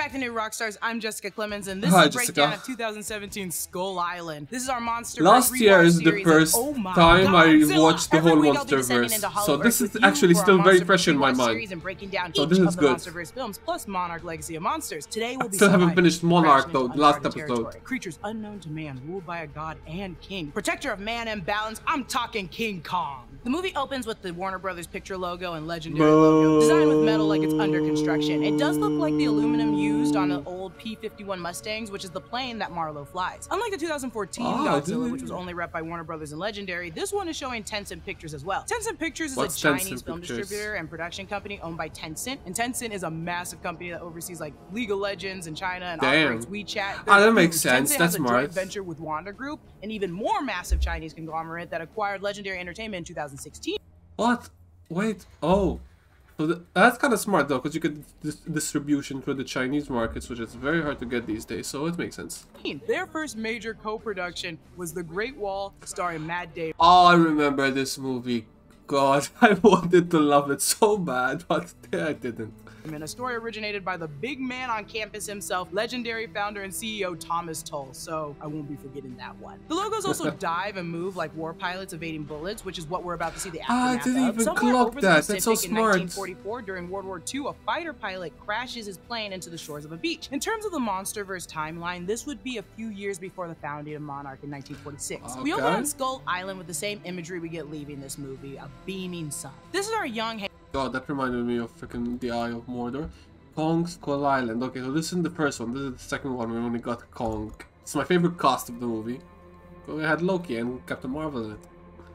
back to New Rockstars. I'm Jessica Clemens, and this Hi, is a breakdown of 2017 Skull Island. This is our monster. Last year is the first time I watched the whole MonsterVerse, so this is actually still very fresh in my mind. So this is good. Films plus Monarch Legacy of Monsters. Today we'll be still haven't finished Monarch though, the last episode. Creatures unknown to man, ruled by a god and king. Protector of man and balance, I'm talking King Kong. The movie opens with the Warner Brothers picture logo and legendary logo, designed with metal like it's under construction. It does look like the aluminum used on the old P-51 Mustangs, which is the plane that Marlowe flies. Unlike the 2014 Godzilla, which was only rep by Warner Brothers and Legendary, this one is showing Tencent Pictures as well. Tencent Pictures is a Chinese film distributor and production company owned by Tencent, and Tencent is a massive company that oversees like League of Legends in China and operates WeChat. That makes sense. Tencent That's has a joint venture with Wanda Group, an even more massive Chinese conglomerate that acquired Legendary Entertainment in 2016. What? Wait. Oh. So that's kind of smart though, because you get distribution through the Chinese markets, which is very hard to get these days, so it makes sense. Their first major co-production was The Great Wall, starring Matt Damon. Oh, I remember this movie. God, I wanted to love it so bad, but I didn't. A story originated by the big man on campus himself, Legendary founder and CEO Thomas Tull, so I won't be forgetting that one. The logos also dive and move like war pilots evading bullets, which is what we're about to see the aftermath I didn't even clock that. That's so smart. In 1944, during World War II, a fighter pilot crashes his plane into the shores of a beach. In terms of the MonsterVerse timeline, this would be a few years before the founding of Monarch in 1946. We open on Skull Island with the same imagery we get leaving this movie, a beaming sun. This is our young God, that reminded me of freaking the Eye of Mordor. Kong, Skull Island. Okay, so this isn't the first one. This is the second one. We only got Kong. It's my favorite cast of the movie. We had Loki and Captain Marvel in it.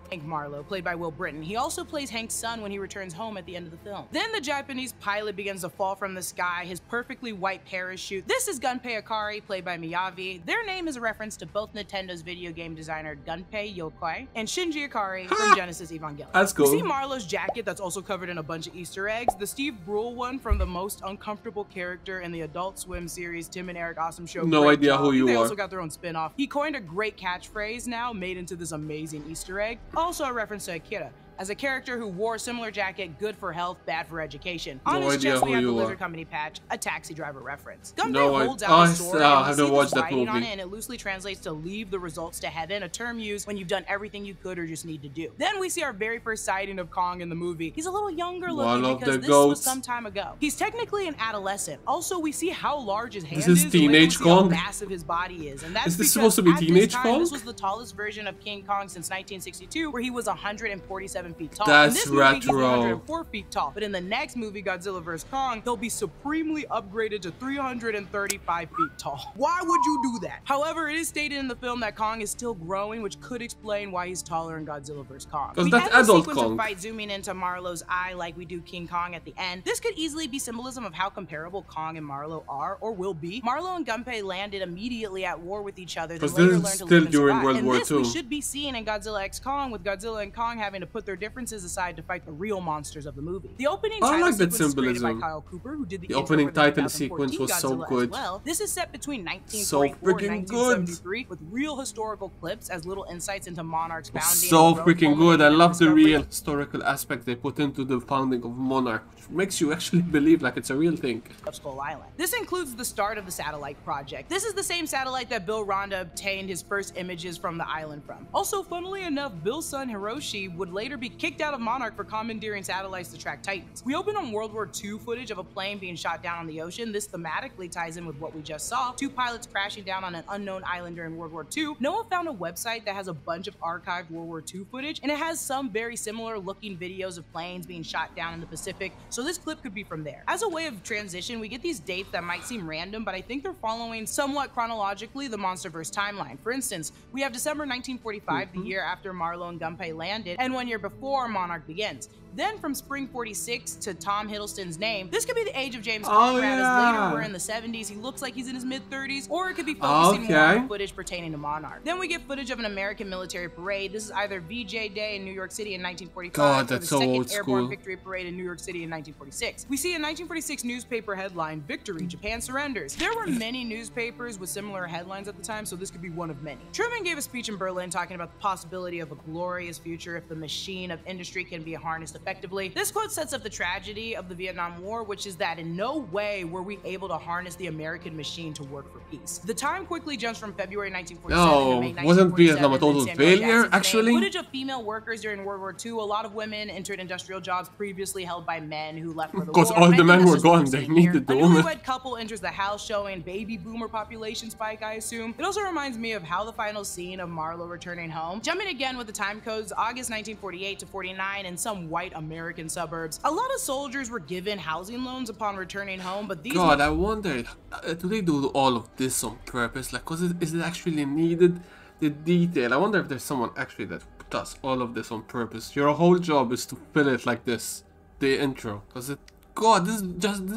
Hank Marlowe, played by Will Britton. He also plays Hank's son when he returns home at the end of the film. Then the Japanese pilot begins to fall from the sky, his perfectly white parachute. This is Gunpei Akari, played by Miyavi. Their name is a reference to both Nintendo's video game designer Gunpei Yokoi and Shinji Ikari from Genesis Evangelion. That's cool. We see Marlowe's jacket that's also covered in a bunch of Easter eggs. The Steve Brule one from the most uncomfortable character in the Adult Swim series Tim and Eric Awesome Show. No idea who you are. They also got their own spin-off. He coined a great catchphrase now made into this amazing Easter egg. Also a reference to Akira, as a character who wore a similar jacket, good for health, bad for education. On his chest, we have the Lizard Company patch, a Taxi Driver reference. Gunpei holds out his sword, and we see this writing on it, and it loosely translates to leave the results to heaven, a term used when you've done everything you could or just need to do. Then we see our very first sighting of Kong in the movie. He's a little younger looking because this was some time ago. He's technically an adolescent. Also, we see how large his hand is, teenage Kong. How massive his body is, and that's is this supposed to be teenage Kong? This was the tallest version of King Kong since 1962, where he was 147 feet tall. That's retro. He's 104 feet tall, but in the next movie, Godzilla vs. Kong, he'll be supremely upgraded to 335 feet tall. Why would you do that? However, it is stated in the film that Kong is still growing, which could explain why he's taller in Godzilla vs. Kong. Because that's adult Kong. Of fight zooming into Marlowe's eye like we do King Kong at the end. This could easily be symbolism of how comparable Kong and Marlowe are or will be. Marlowe and Gunpei landed immediately at war with each other. Because this is still during World War II. And this we should be seeing in Godzilla x Kong, with Godzilla and Kong having to put their differences aside to fight the real monsters of the movie. The opening title sequence was created by Kyle Cooper, who did the opening title sequence was so good. Well. This is set between 1944 and 1973 with real historical clips as little insights into Monarch's founding. So freaking good. I love the real historical aspect they put into the founding of Monarch, which makes you actually believe like it's a real thing. Of Skull Island. This includes the start of the satellite project. This is the same satellite that Bill Randa obtained his first images from the island from. Also, funnily enough, Bill's son Hiroshi would later be kicked out of Monarch for commandeering satellites to track Titans. We open on World War II footage of a plane being shot down on the ocean. This thematically ties in with what we just saw, two pilots crashing down on an unknown island during World War II. Noah found a website that has a bunch of archived World War II footage, and it has some very similar looking videos of planes being shot down in the Pacific, so this clip could be from there. As a way of transition, we get these dates that might seem random, but I think they're following somewhat chronologically the MonsterVerse timeline. For instance, we have December 1945, the year after Marlowe and Gunpei landed, and 1 year before Monarch begins. Then from Spring 46 to Tom Hiddleston's name, this could be the age of James Conrad, as later we're in the 70s, he looks like he's in his mid-30s, or it could be focusing more on footage pertaining to Monarch. Then we get footage of an American military parade. This is either VJ Day in New York City in 1945 or the Second Airborne Victory Parade in New York City in 1946. We see a 1946 newspaper headline, "Victory, Japan surrenders." There were many newspapers with similar headlines at the time, so this could be one of many. Truman gave a speech in Berlin talking about the possibility of a glorious future if the machine of industry can be harnessed effectively respectively. This quote sets up the tragedy of the Vietnam War, which is that in no way were we able to harness the American machine to work for peace. The time quickly jumps from February 1947 to May 1947. Wasn't Vietnam a total failure, actually? Footage of female workers during World War II. A lot of women entered industrial jobs previously held by men who left for the war. Because all the men were gone, they needed the women. A newlywed couple enters the house, showing baby boomer population spike, I assume. It also reminds me of how the final scene of Marlowe returning home. Jumping again with the time codes, August 1948 to 49 in some white American suburbs. A lot of soldiers were given housing loans upon returning home, but these— God, I wonder, do they do all of this on purpose? Like, is it actually needed? The detail. I wonder if there's someone actually that does all of this on purpose. Your whole job is to fill it like this. The intro. Because it... God, this is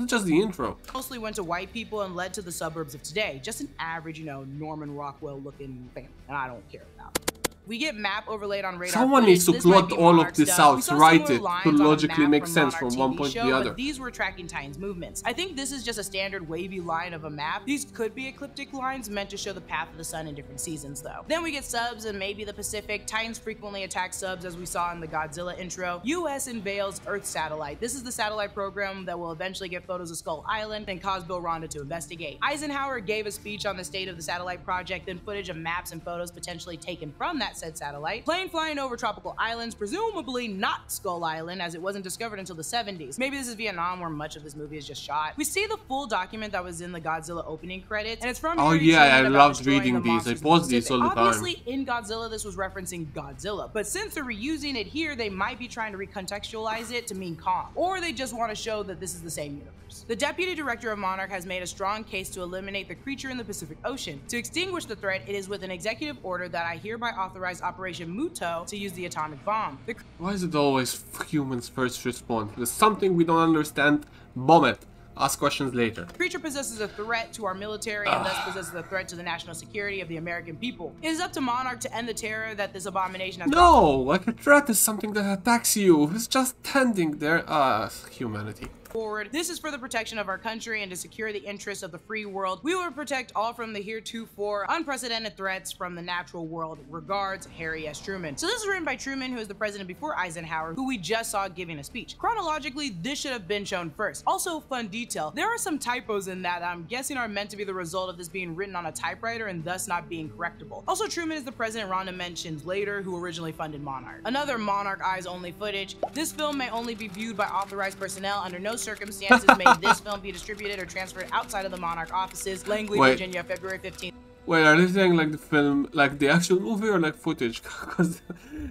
just the intro. Mostly went to white people and led to the suburbs of today. Just an average, you know, Norman Rockwell looking family. And I don't care about it. We get map overlaid on radar. Someone needs to plot all of this out, write it to logically make sense from one point to the other. These were tracking Titan's movements. I think this is just a standard wavy line of a map. These could be ecliptic lines meant to show the path of the sun in different seasons, though. Then we get subs and maybe the Pacific. Titans frequently attack subs, as we saw in the Godzilla intro. US unveils Earth satellite. This is the satellite program that will eventually get photos of Skull Island and cause Bill Randa to investigate. Eisenhower gave a speech on the state of the satellite project, then footage of maps and photos potentially taken from that said satellite. Plane flying over tropical islands, presumably not Skull Island, as it wasn't discovered until the 70s. Maybe this is Vietnam, where much of this movie is just shot. We see the full document that was in the Godzilla opening credits, and it's from— Oh yeah, I loved reading these. I paused these all the time. Obviously, in Godzilla, this was referencing Godzilla, but since they're reusing it here, they might be trying to recontextualize it to mean Kong, or they just want to show that this is the same universe. The deputy director of Monarch has made a strong case to eliminate the creature in the Pacific Ocean. To extinguish the threat, it is with an executive order that I hereby authorize Operation Muto to use the atomic bomb. Why is it always humans first respond? There's something we don't understand, bomb it. Ask questions later. The creature possesses a threat to our military and thus possesses a threat to the national security of the American people. It is up to Monarch to end the terror that this abomination has— No, like a threat is something that attacks you. It's just standing there. Humanity. Forward. This is for the protection of our country and to secure the interests of the free world. We will protect all from the heretofore unprecedented threats from the natural world. Regards, Harry S. Truman. So this is written by Truman, who is the president before Eisenhower, who we just saw giving a speech. Chronologically, this should have been shown first. Also, fun detail, there are some typos in that I'm guessing are meant to be the result of this being written on a typewriter and thus not being correctable. Also, Truman is the president Rhonda mentions later, who originally funded Monarch. Another Monarch eyes only footage. This film may only be viewed by authorized personnel. Under no circumstances may this film be distributed or transferred outside of the Monarch offices. Langley, Virginia, February 15th. Wait, are they saying like the film, like the actual movie, or like footage? Because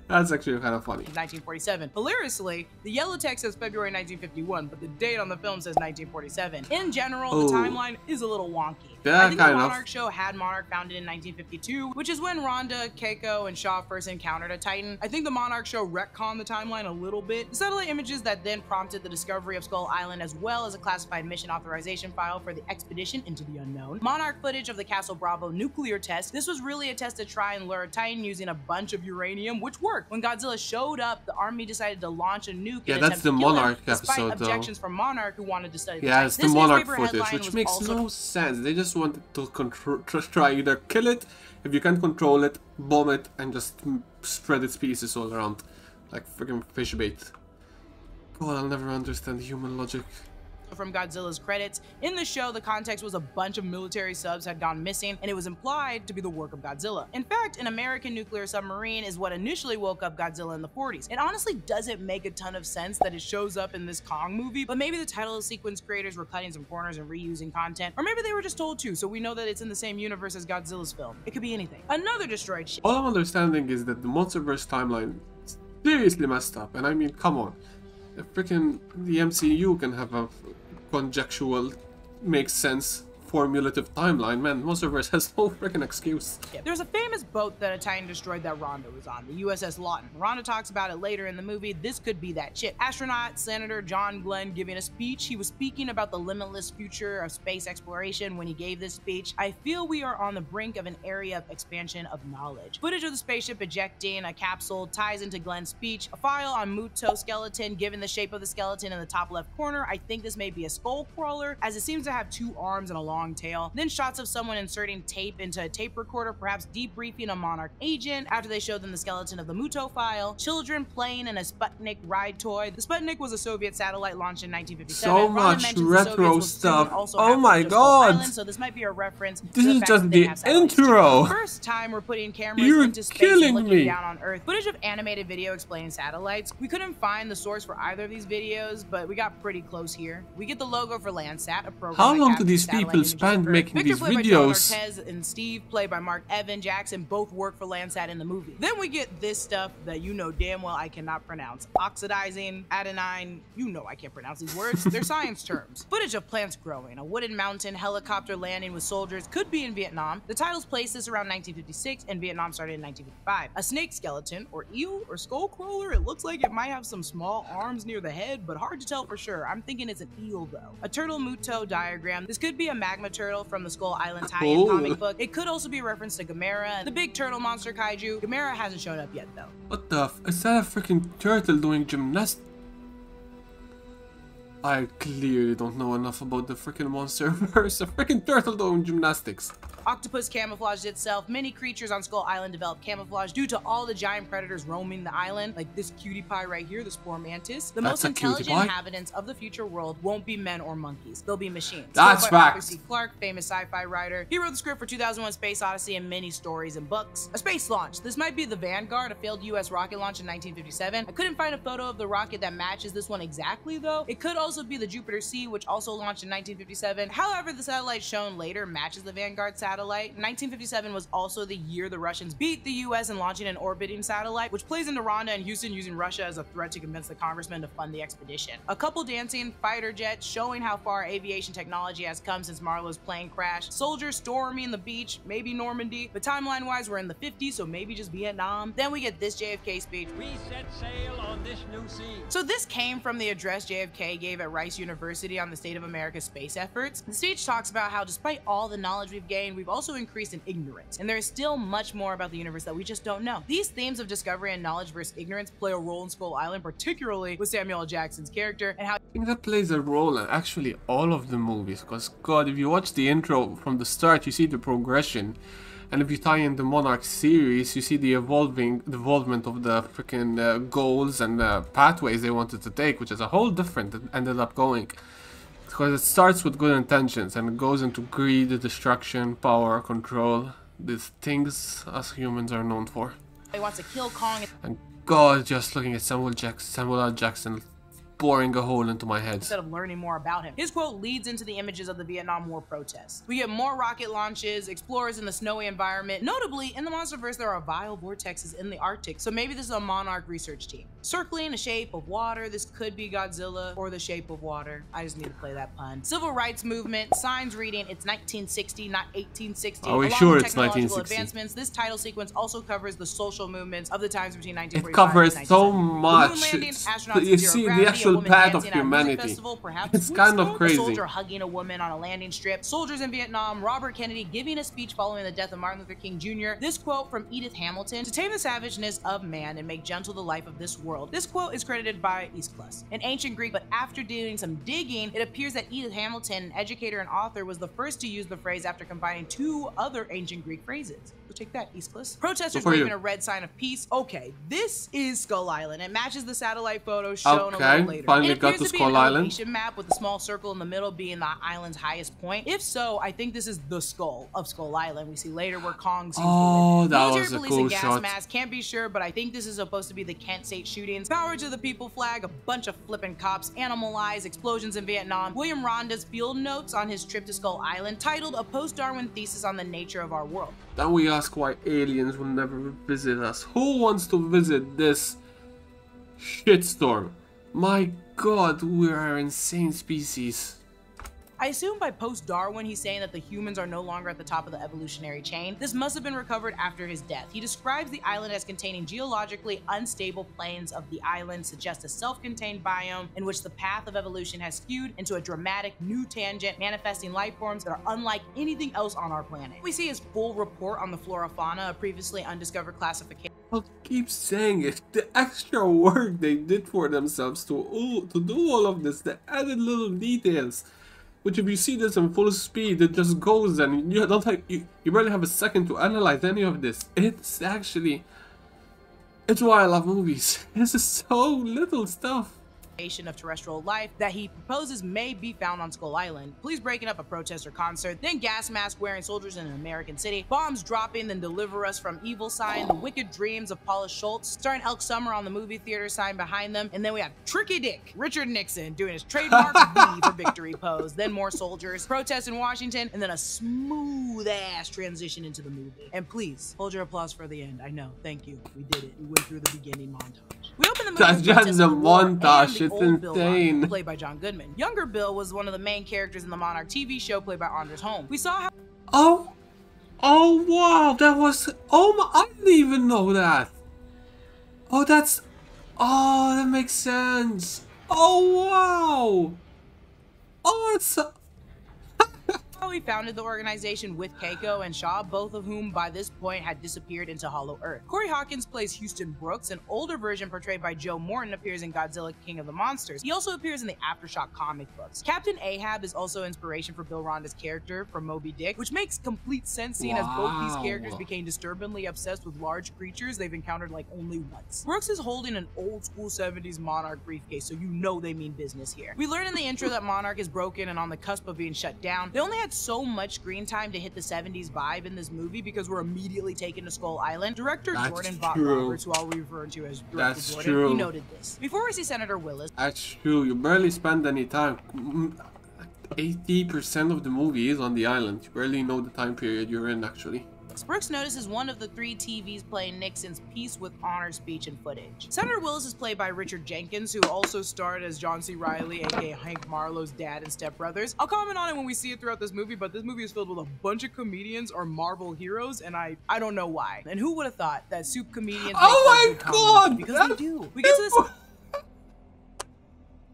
that's actually kind of funny. 1947. Hilariously, the yellow text says February 1951, but the date on the film says 1947. In general, the timeline is a little wonky. Yeah, I think the Monarch show had Monarch founded in 1952, which is when Rhonda, Keiko, and Shaw first encountered a Titan. I think the Monarch show retconned the timeline a little bit. The satellite images that then prompted the discovery of Skull Island, as well as a classified mission authorization file for the expedition into the unknown. Monarch footage of the Castle Bravo nuclear test. This was really a test to try and lure a Titan using a bunch of uranium, which worked. When Godzilla showed up, the army decided to launch a nuke. Yeah, that's the Monarch episode, despite objections from Monarch, who wanted to study. Yeah, it's the Monarch footage, which makes no sense. They just wanted to try either kill it, if you can't control it, bomb it, and just spread its pieces all around, like freaking fish bait. God, I'll never understand human logic. From Godzilla's credits. In the show, the context was a bunch of military subs had gone missing, and it was implied to be the work of Godzilla. In fact, an American nuclear submarine is what initially woke up Godzilla in the 40s. It honestly doesn't make a ton of sense that it shows up in this Kong movie, but maybe the title sequence creators were cutting some corners and reusing content, or maybe they were just told to, so we know that it's in the same universe as Godzilla's film. It could be anything. Another destroyed ship. All I'm understanding is that the Monsterverse timeline is seriously messed up, and I mean, come on. The MCU can have a conjectual, makes sense, formulative timeline. Man, Monsterverse has no freaking excuse. Yeah. There's a famous boat that a Titan destroyed that Rhonda was on, the USS Lawton. Rhonda talks about it later in the movie. This could be that ship. Astronaut Senator John Glenn giving a speech. He was speaking about the limitless future of space exploration when he gave this speech. I feel we are on the brink of an area of expansion of knowledge. Footage of the spaceship ejecting a capsule ties into Glenn's speech. A file on Muto skeleton, given the shape of the skeleton in the top left corner. I think this may be a skull crawler, as it seems to have two arms and a long long tail, then shots of someone inserting tape into a tape recorder, perhaps debriefing a Monarch agent after they showed them the skeleton of the Muto file, children playing in a Sputnik ride toy. The Sputnik was a Soviet satellite launched in 1957. So much retro stuff. Oh my god! Island, so this might be a reference this to is the just the intro. First time we're putting cameras into space and looking me. down on Earth. Footage of animated video explaining satellites. We couldn't find the source for either of these videos, but we got pretty close here. We get the logo for Landsat, a program. How long do these people spend making these videos? By Ortez and Steve, played by Mark Evan Jackson, both work for Landsat in the movie. Then we get this stuff that you know damn well I cannot pronounce. Oxidizing, adenine, you know I can't pronounce these words. They're science terms. Footage of plants growing, a wooden mountain, helicopter landing with soldiers, could be in Vietnam. The titles place this around 1956 and Vietnam started in 1955. A snake skeleton, or eel, or skull crawler. It looks like it might have some small arms near the head, but hard to tell for sure. I'm thinking it's an eel though. A turtle Muto diagram. This could be a magma turtle from the Skull Island tie-in comic book. It could also be a reference to Gamera, the big turtle monster kaiju. Gamera hasn't shown up yet though. What the f? Is that a freaking turtle doing gymnastics? I clearly don't know enough about the freaking monster verse. A freaking turtle doing gymnastics. Octopus camouflaged itself. Many creatures on Skull Island developed camouflage due to all the giant predators roaming the island, like this cutie pie right here, the spore mantis. The most intelligent inhabitants of the future world won't be men or monkeys. They'll be machines. That's fact. Arthur C. Clarke, famous sci-fi writer. He wrote the script for 2001 Space Odyssey and many stories and books. A space launch. This might be the Vanguard, a failed US rocket launch in 1957. I couldn't find a photo of the rocket that matches this one exactly though. It could also be the Jupiter C, which also launched in 1957. However, the satellite shown later matches the Vanguard satellite. 1957 was also the year the Russians beat the US in launching an orbiting satellite, which plays into Rhonda and Houston using Russia as a threat to convince the congressman to fund the expedition. A couple dancing, fighter jets showing how far aviation technology has come since Marlowe's plane crashed, soldiers storming the beach, maybe Normandy, but timeline-wise we're in the 50s, so maybe just Vietnam. Then we get this JFK speech. We set sail on this new sea. So this came from the address JFK gave at Rice University on the state of America's space efforts. The speech talks about how despite all the knowledge we've gained, we've also increased in ignorance, and there is still much more about the universe that we just don't know. These themes of discovery and knowledge versus ignorance play a role in Skull Island, particularly with Samuel L. Jackson's character, and how I think that plays a role in actually all of the movies, because god, if you watch the intro from the start, you see the progression, and if you tie in the Monarch series, you see the development of the freaking goals and pathways they wanted to take, which is a whole different that ended up going. Because it starts with good intentions and it goes into greed, destruction, power, control, these things us humans are known for. he wants to kill Kong. And god, just looking at Samuel L. Jackson boring a hole into my head Instead of learning more about him. His quote leads into the images of the Vietnam War protests. We get more rocket launches, explorers in the snowy environment. Notably, in the Monsterverse, there are vile vortexes in the Arctic, so maybe this is a Monarch research team. Circling a shape of water, this could be Godzilla or the shape of water. I just need to play that pun. Civil rights movement, signs reading it's 1960, not 1860. Are we Along sure with it's technological 1960? advancements, this title sequence also covers the social movements of the times between 1945 It covers and so 1970. much. The moon landing, It's- astronauts you in zero see the gravity, actual a woman path of dancing at a music humanity. festival, perhaps It's kind of Woodstock, crazy. A soldier hugging a woman on a landing strip, soldiers in Vietnam, Robert Kennedy giving a speech following the death of Martin Luther King Jr. This quote from Edith Hamilton: "To tame the savageness of man and make gentle the life of this world." This quote is credited by Aeschylus, an ancient Greek, but after doing some digging, it appears that Edith Hamilton, an educator and author, was the first to use the phrase after combining two other ancient Greek phrases. So take that, Aeschylus. Protesters Good for you. waving a red sign of peace. Okay, this is Skull Island. It matches the satellite photo shown a Okay, little later. finally It got appears to to be an Skull Island. elevation map with a small circle in the middle being the island's highest point. If so, I think this is the skull of Skull Island. We see later where Kong seems to Oh, live. that Military was a police cool and gas shot. masks, can't be sure, but I think this is supposed to be the Kent State shootings. Power to the people flag, a bunch of flippin' cops, animal eyes, explosions in Vietnam. William Rhonda's field notes on his trip to Skull Island, titled "A Post-Darwin Thesis on the Nature of Our World." Then we ask why aliens will never visit us. Who wants to visit this shitstorm? My god, we are an insane species. I assume by post-Darwin, he's saying that the humans are no longer at the top of the evolutionary chain. This must have been recovered after his death. He describes the island as containing geologically unstable plains of the island, suggest a self-contained biome in which the path of evolution has skewed into a dramatic new tangent, manifesting life forms that are unlike anything else on our planet. We see his full report on the flora fauna, a previously undiscovered classification. I'll keep saying it. The extra work they did for themselves to do all of this, the added little details. which if you see this in full speed, it just goes and you don't have, you barely have a second to analyze any of this. It's actually, it's why I love movies. This is so little stuff. Of terrestrial life that he proposes may be found on Skull Island, police breaking up a protester concert, then gas mask wearing soldiers in an American city, bombs dropping, then deliver us from evil sign, the wicked dreams of Paula Schultz, starring Elk Summer on the movie theater sign behind them, and then we have Tricky Dick, Richard Nixon, doing his trademark V for victory pose, then more soldiers, protests in Washington, and then a smooth ass transition into the movie. And please, hold your applause for the end. I know, thank you, we did it. We went through the beginning montage. We open the movie That's just a montage. It's insane. Played by John Goodman. Younger Bill was one of the main characters in the Monarch TV show, played by Anders Holm. We saw how— Oh wow, that was, oh my, I didn't even know that. Oh, that's, oh, that makes sense. Oh wow. Oh, it's he founded the organization with Keiko and Shaw, both of whom by this point had disappeared into Hollow Earth. Corey Hawkins plays Houston Brooks. An older version portrayed by Joe Morton appears in Godzilla King of the Monsters. He also appears in the Aftershock comic books. Captain Ahab is also inspiration for Bill Ronda's character from Moby Dick, which makes complete sense seeing as both these characters became disturbingly obsessed with large creatures they've encountered like only once. Brooks is holding an old school 70s Monarch briefcase, so you know they mean business here. We learn in the intro that Monarch is broken and on the cusp of being shut down. They only had so much screen time to hit the 70s vibe in this movie because we're immediately taken to Skull Island. Director Jordan Vaught Roberts, who I'll refer to as Director Jordan, he noted this. Before we see Senator Willis— That's true, you barely spend any time. 80% of the movie is on the island. You barely know the time period you're in, actually. Brooks notices one of the 3 TVs playing Nixon's Peace with Honor speech and footage. Senator Willis is played by Richard Jenkins, who also starred as John C. Reilly, aka Hank Marlowe's dad in Step Brothers. I'll comment on it when we see it throughout this movie, but this movie is filled with a bunch of comedians or Marvel heroes, and I don't know why. And who would have thought that soup comedians— oh my god! Because they do. We get to this—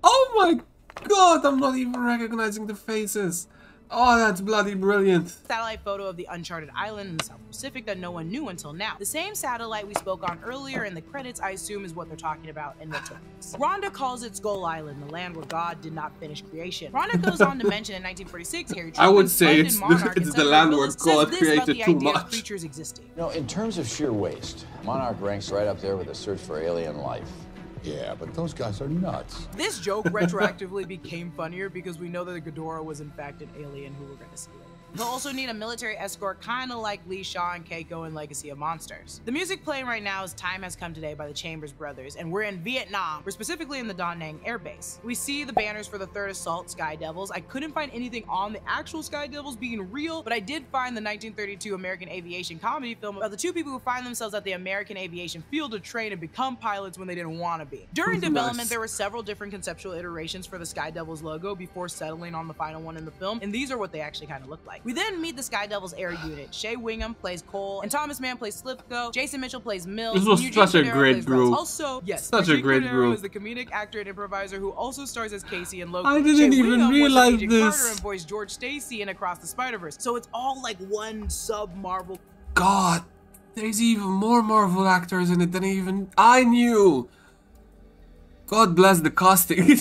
oh my god, I'm not even recognizing the faces. Oh, that's bloody brilliant. Satellite photo of the uncharted island in the South Pacific that no one knew until now. The same satellite we spoke on earlier in the credits, I assume, is what they're talking about in the topics. Rhonda calls it Skull Island, the land where God did not finish creation. Rhonda goes on to mention in 1946, Harry Truman— I would say it's the land where God created too much. Creatures existing. You know, in terms of sheer waste, Monarch ranks right up there with the search for alien life. Yeah, but those guys are nuts. This joke retroactively became funnier because we know that the Ghidorah was in fact an alien who we're going to see later. They'll also need a military escort, kind of like Lee Shaw and Keiko in Legacy of Monsters. The music playing right now is Time Has Come Today by the Chambers Brothers, and we're in Vietnam. We're specifically in the Da Nang Air Base. We see the banners for the 3rd Assault Sky Devils. I couldn't find anything on the actual Sky Devils being real, but I did find the 1932 American aviation comedy film about the 2 people who find themselves at the American aviation field to train and become pilots when they didn't want to be. During development, there were several different conceptual iterations for the Sky Devils logo before settling on the final one in the film, and these are what they actually kind of look like. We then meet the Sky Devils air unit. Shea Wingham plays Cole, and Thomas Mann plays Slipko. Jason Mitchell plays Mills. This was Eugene such a Cordero great group. Also, yes, such a great group. Is the comedic actor and improviser who also stars as Casey and Loki. I didn't Shea even Wingham realize was Agent this. Carter and voiced George Stacy in Across the Spider-Verse. So it's all like one sub-Marvel. God, there's even more Marvel actors in it than even I knew. God bless the casting.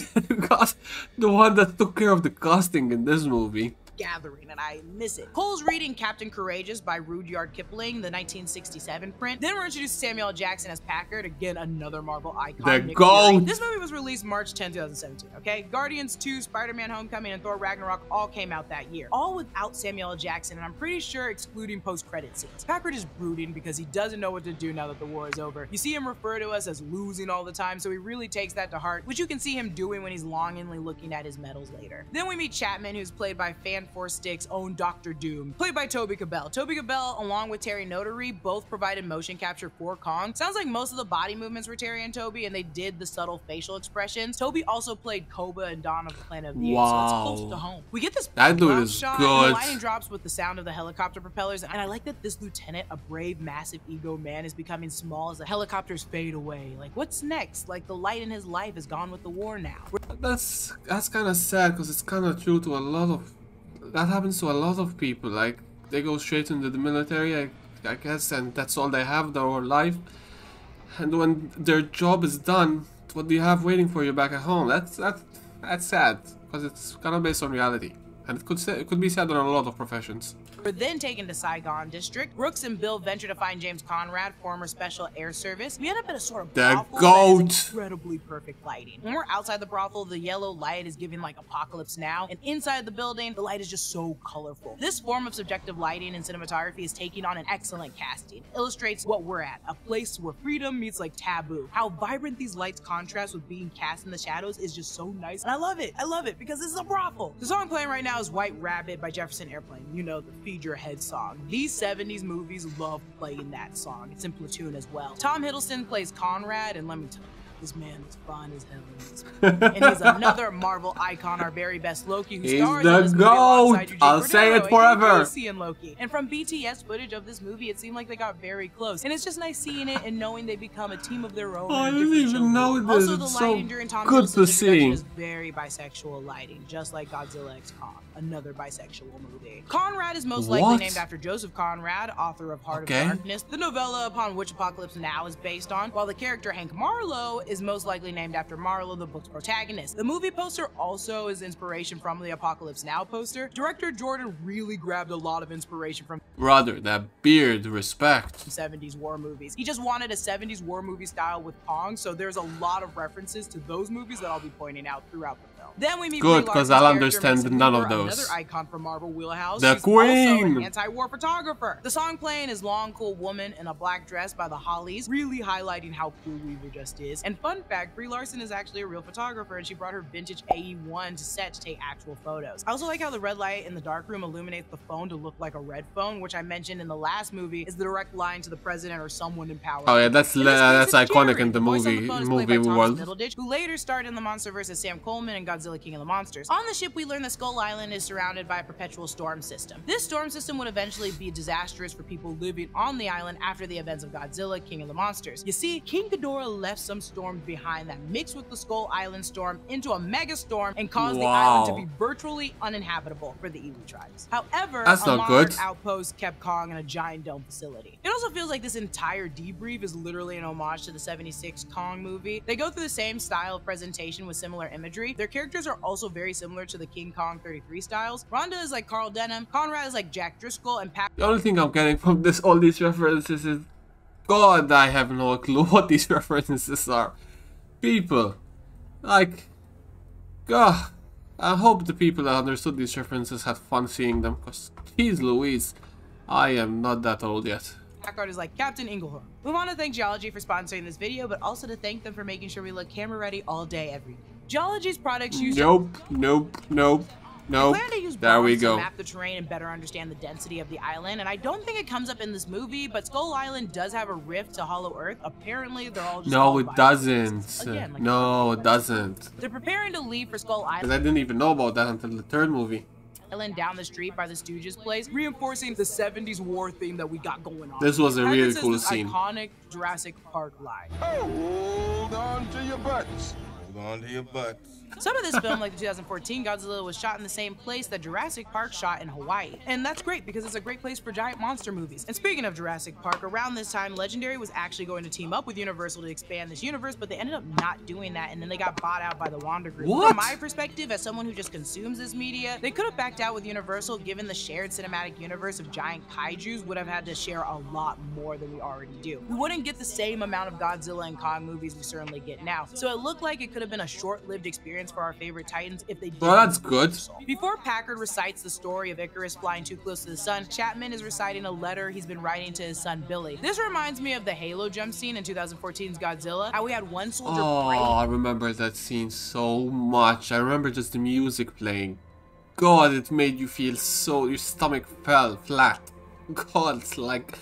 The one that took care of the casting in this movie. Gathering, and I miss it. Cole's reading Captain Courageous by Rudyard Kipling, the 1967 print. Then we're introduced to Samuel L. Jackson as Packard, again another Marvel icon. The GOAT. This movie was released March 10, 2017, okay? Guardians 2, Spider-Man Homecoming, and Thor Ragnarok all came out that year. All without Samuel L. Jackson, and I'm pretty sure excluding post-credit scenes. Packard is brooding because he doesn't know what to do now that the war is over. You see him refer to us as losing all the time, so he really takes that to heart, which you can see him doing when he's longingly looking at his medals later. Then we meet Chapman, who's played by Fan Four Stick's own Dr. Doom, played by Toby Cabell. Toby Cabell, along with Terry Notary, both provided motion capture for Kong. Sounds like most of the body movements were Terry and Toby, and they did the subtle facial expressions. Toby also played Koba and Dawn of the Planet of the Apes, so it's close to home. We get this that dude is shot, good. and the lighting drops with the sound of the helicopter propellers, and I like that this lieutenant, a brave, massive ego man, is becoming small as the helicopters fade away. Like, what's next? Like, the light in his life is gone with the war now. That's kind of sad because it's kind of true to a lot of. That happens to a lot of people. Like, they go straight into the military, I guess, and that's all they have their whole life. And when their job is done, what do you have waiting for you back at home? That's sad because it's kind of based on reality. And it could be said on a lot of professions. We're then taken to Saigon District. Brooks and Bill venture to find James Conrad, former Special Air Service. We end up at a sort of brothel that has incredibly perfect lighting. When we're outside the brothel, the yellow light is giving like Apocalypse Now, and inside the building, the light is just so colorful. This form of subjective lighting and cinematography is taking on an excellent casting. It illustrates what we're at, a place where freedom meets like taboo. How vibrant these lights contrast with being cast in the shadows is just so nice, and I love it because this is a brothel. The song playing right now is White Rabbit by Jefferson Airplane, you know, the Feed Your Head song. These 70s movies love playing that song. It's in Platoon as well. Tom Hiddleston plays Conrad, and let me tell you, this man is fine as hell in this movie. And he's another Marvel icon, our very best Loki, who stars in this movie alongside Eugene I'll say it forever. And Loki. And from BTS footage of this movie, it seemed like they got very close. And it's just nice seeing it and knowing they become a team of their own. I didn't even know this. Also, the lighting during Tom Hiddleston's introduction is very bisexual lighting, just like Godzilla x Kong, another bisexual movie. Conrad is most likely named after Joseph Conrad, author of Heart of Darkness, the novella upon which Apocalypse Now is based on, while the character Hank Marlowe is most likely named after Marlowe, the book's protagonist. The movie poster also is inspiration from the Apocalypse Now poster. Director Jordan really grabbed a lot of inspiration from that beard, respect. 70s war movies. He just wanted a 70s war movie style with Kong, so there's a lot of references to those movies that I'll be pointing out throughout the film. Then we meet good, because I'll understand none of those. Another icon from Marvel wheelhouse. The She's Queen! Also an anti-war photographer. The song playing is Long Cool Woman in a Black Dress by the Hollies, really highlighting how cool Weaver just is. And fun fact, Brie Larson is actually a real photographer, and she brought her vintage AE1 to set to take actual photos. I also like how the red light in the darkroom illuminates the phone to look like a red phone, which I mentioned in the last movie is the direct line to the president or someone in power. Oh yeah, that's iconic in the movie world. Middleditch, who later starred in the MonsterVerse as Sam Coleman and Godzilla King of the Monsters. On the ship, we learn that Skull Island is surrounded by a perpetual storm system. This storm system would eventually be disastrous for people living on the island after the events of Godzilla King of the Monsters. You see, King Ghidorah left some storms behind that mixed with the Skull Island storm into a mega storm and caused the island to be virtually uninhabitable for the Iwi tribes. However, a Monarch outpost kept Kong in a giant dome facility. It also feels like this entire debrief is literally an homage to the 76 Kong movie. They go through the same style of presentation with similar imagery. Their characters are also very similar to the King Kong 33 styles. Rhonda is like Carl Denham, Conrad is like Jack Driscoll, and The only thing I'm getting from all these references is, God, I have no clue what these references are. People, like, God, I hope the people that understood these references had fun seeing them, because, geez Louise, I am not that old yet. Packard is like Captain Inglehorn. We want to thank Geology for sponsoring this video, but also to thank them for making sure we look camera ready all day, every day. Geology's products use There we go. To map the terrain and better understand the density of the island, and I don't think it comes up in this movie, but Skull Island does have a rift to Hollow Earth. Apparently, they're all just No, it doesn't. Again, like no, it doesn't. They're preparing to leave for Skull Island. Because I didn't even know about that until the third movie. Down the street by the Stooges place, reinforcing the 70s war theme that we got going on. This was a really cool scene. Iconic Jurassic Park line. Hold on to your butts. Hold on to your butts. Some of this film, like the 2014 Godzilla, was shot in the same place that Jurassic Park shot in Hawaii. And that's great because it's a great place for giant monster movies. And speaking of Jurassic Park, around this time, Legendary was actually going to team up with Universal to expand this universe, but they ended up not doing that, and then they got bought out by the Wanda Group. What? From my perspective, as someone who just consumes this media, they could have backed out with Universal, given the shared cinematic universe of giant kaijus would have had to share a lot more than we already do. We wouldn't get the same amount of Godzilla and Kong movies we certainly get now. So it looked like it could have been a short-lived experience for our favorite Titans if they did. Well, that's good. Before Packard recites the story of Icarus flying too close to the sun, Chapman is reciting a letter he's been writing to his son Billy. This reminds me of the Halo jump scene in 2014's Godzilla, how we had one soldier I remember that scene so much. I remember just the music playing. God, it made you feel so... your stomach fell flat. God, it's like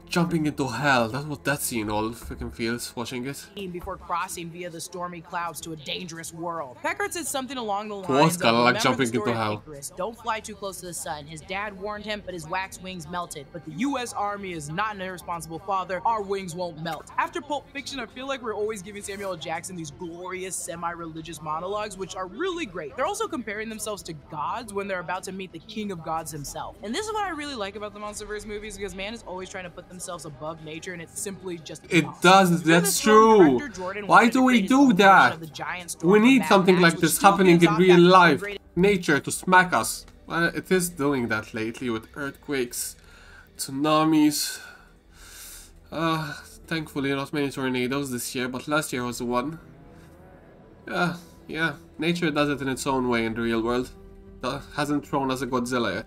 jumping into hell. That's what that scene all freaking feels watching it. Before crossing via the stormy clouds to a dangerous world. Packard said something along the lines kind of like jumping into hell. Icarus, don't fly too close to the sun. His dad warned him, but his wax wings melted. But the US Army is not an irresponsible father. Our wings won't melt. After Pulp Fiction, I feel like we're always giving Samuel L. Jackson these glorious semi-religious monologues, which are really great. They're also comparing themselves to gods when they're about to meet the king of gods himself. And this is what I really like about the MonsterVerse movies, because man is always trying to put themselves themselves above nature, and it's simply just It awesome. does, that's true. Why do we do that? We need something like this happening in real life. Nature to smack us. Well, it is doing that lately with earthquakes, tsunamis. Thankfully not many tornadoes this year, but last year was the one. Yeah, nature does it in its own way in the real world. Hasn't thrown us a Godzilla yet.